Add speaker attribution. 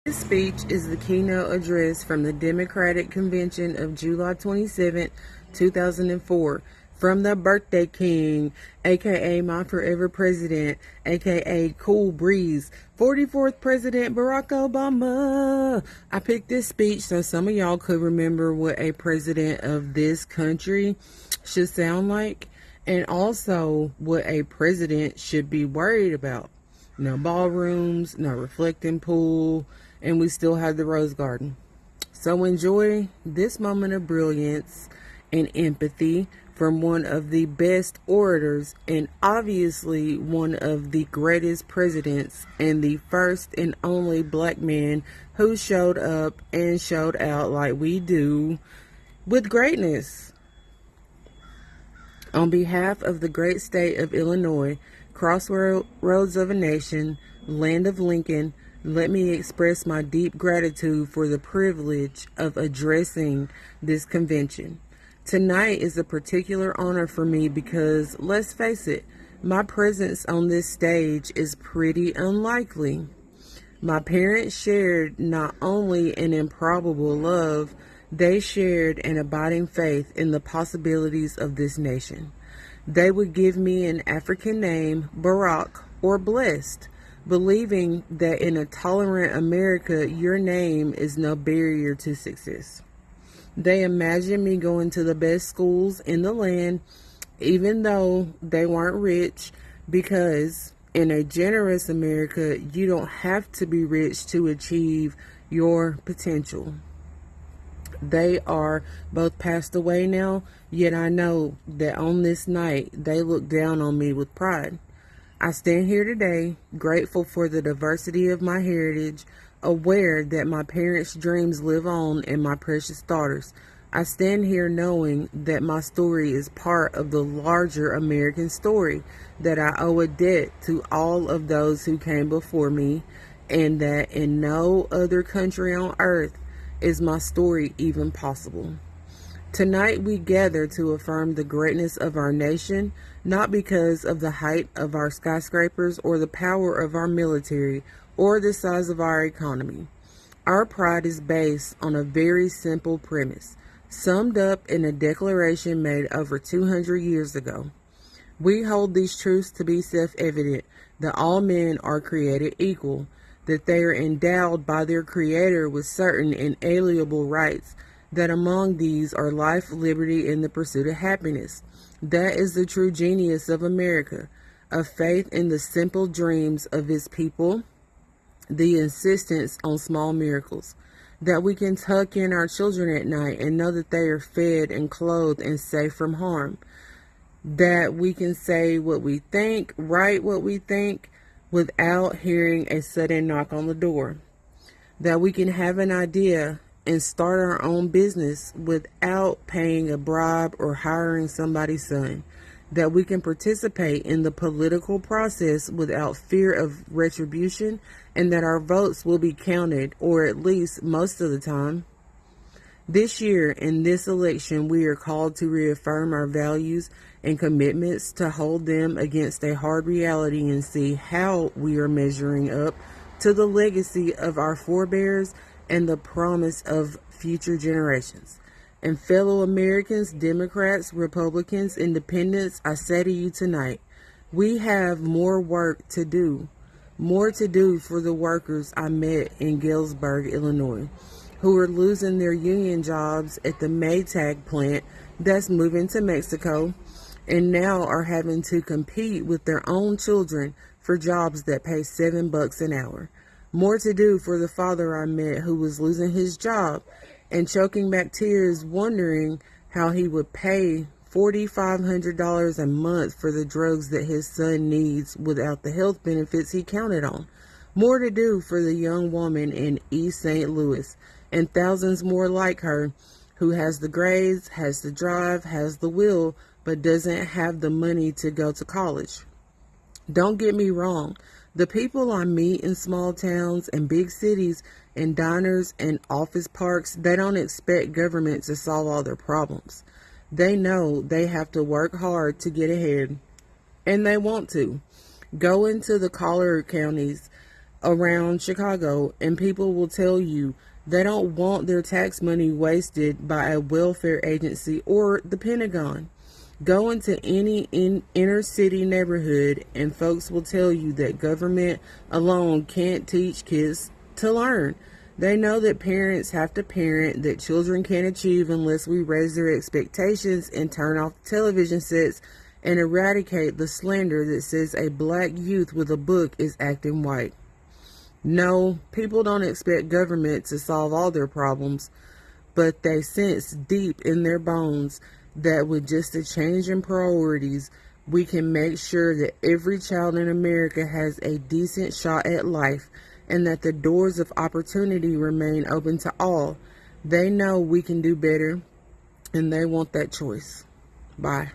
Speaker 1: This speech is the keynote address from the Democratic Convention of July 27, 2004, from the Birthday King, aka my forever president, aka Cool Breeze, 44th President Barack Obama. I picked this speech so some of y'all could remember what a president of this country should sound like, and also what a president should be worried about. No ballrooms, no reflecting pool, and we still have the Rose Garden. So enjoy this moment of brilliance and empathy from one of the best orators and obviously one of the greatest presidents and the first and only black man who showed up and showed out like we do with greatness. On behalf of the great state of Illinois, crossroads of a nation, land of Lincoln, let me express my deep gratitude for the privilege of addressing this convention. Tonight is a particular honor for me because, let's face it, my presence on this stage is pretty unlikely. My parents shared not only an improbable love, they shared an abiding faith in the possibilities of this nation. They would give me an African name, Barack, or Blessed, believing that in a tolerant America, your name is no barrier to success. They imagined me going to the best schools in the land, even though they weren't rich, because in a generous America, you don't have to be rich to achieve your potential. They are both passed away now, yet I know that on this night, they look down on me with pride. I stand here today, grateful for the diversity of my heritage, aware that my parents' dreams live on in my precious daughters. I stand here knowing that my story is part of the larger American story, that I owe a debt to all of those who came before me, and that in no other country on earth is my story even possible. Tonight we gather to affirm the greatness of our nation, not because of the height of our skyscrapers or the power of our military or the size of our economy. Our pride is based on a very simple premise, summed up in a declaration made over 200 years ago. We hold these truths to be self-evident, that all men are created equal, that they are endowed by their Creator with certain inalienable rights, that among these are life, liberty, and the pursuit of happiness. That is the true genius of America, a faith in the simple dreams of its people, the insistence on small miracles, that we can tuck in our children at night and know that they are fed and clothed and safe from harm, that we can say what we think, write what we think, without hearing a sudden knock on the door, that we can have an idea and start our own business without paying a bribe or hiring somebody's son, that we can participate in the political process without fear of retribution, and that our votes will be counted, or at least most of the time. This year, in this election, we are called to reaffirm our values and commitments, to hold them against a hard reality and see how we are measuring up to the legacy of our forebears and the promise of future generations. And fellow Americans, Democrats, Republicans, Independents, I say to you tonight, we have more work to do. More to do for the workers I met in Galesburg, Illinois, who are losing their union jobs at the Maytag plant that's moving to Mexico, and now are having to compete with their own children for jobs that pay $7 an hour. More to do for the father I met who was losing his job and choking back tears, wondering how he would pay $4,500 a month for the drugs that his son needs without the health benefits he counted on. More to do for the young woman in East St. Louis and thousands more like her who has the grades, has the drive, has the will, but doesn't have the money to go to college. Don't get me wrong. The people I meet in small towns and big cities and diners and office parks, they don't expect government to solve all their problems. They know they have to work hard to get ahead, and they want to. Go into the collar counties around Chicago, and people will tell you they don't want their tax money wasted by a welfare agency or the Pentagon. Go into any inner city neighborhood, and folks will tell you that government alone can't teach kids to learn. They know that parents have to parent, that children can't achieve unless we raise their expectations and turn off the television sets and eradicate the slander that says a black youth with a book is acting white. No, people don't expect government to solve all their problems, but they sense deep in their bones that with just a change in priorities, we can make sure that every child in America has a decent shot at life and that the doors of opportunity remain open to all. They know we can do better, and they want that choice. Bye.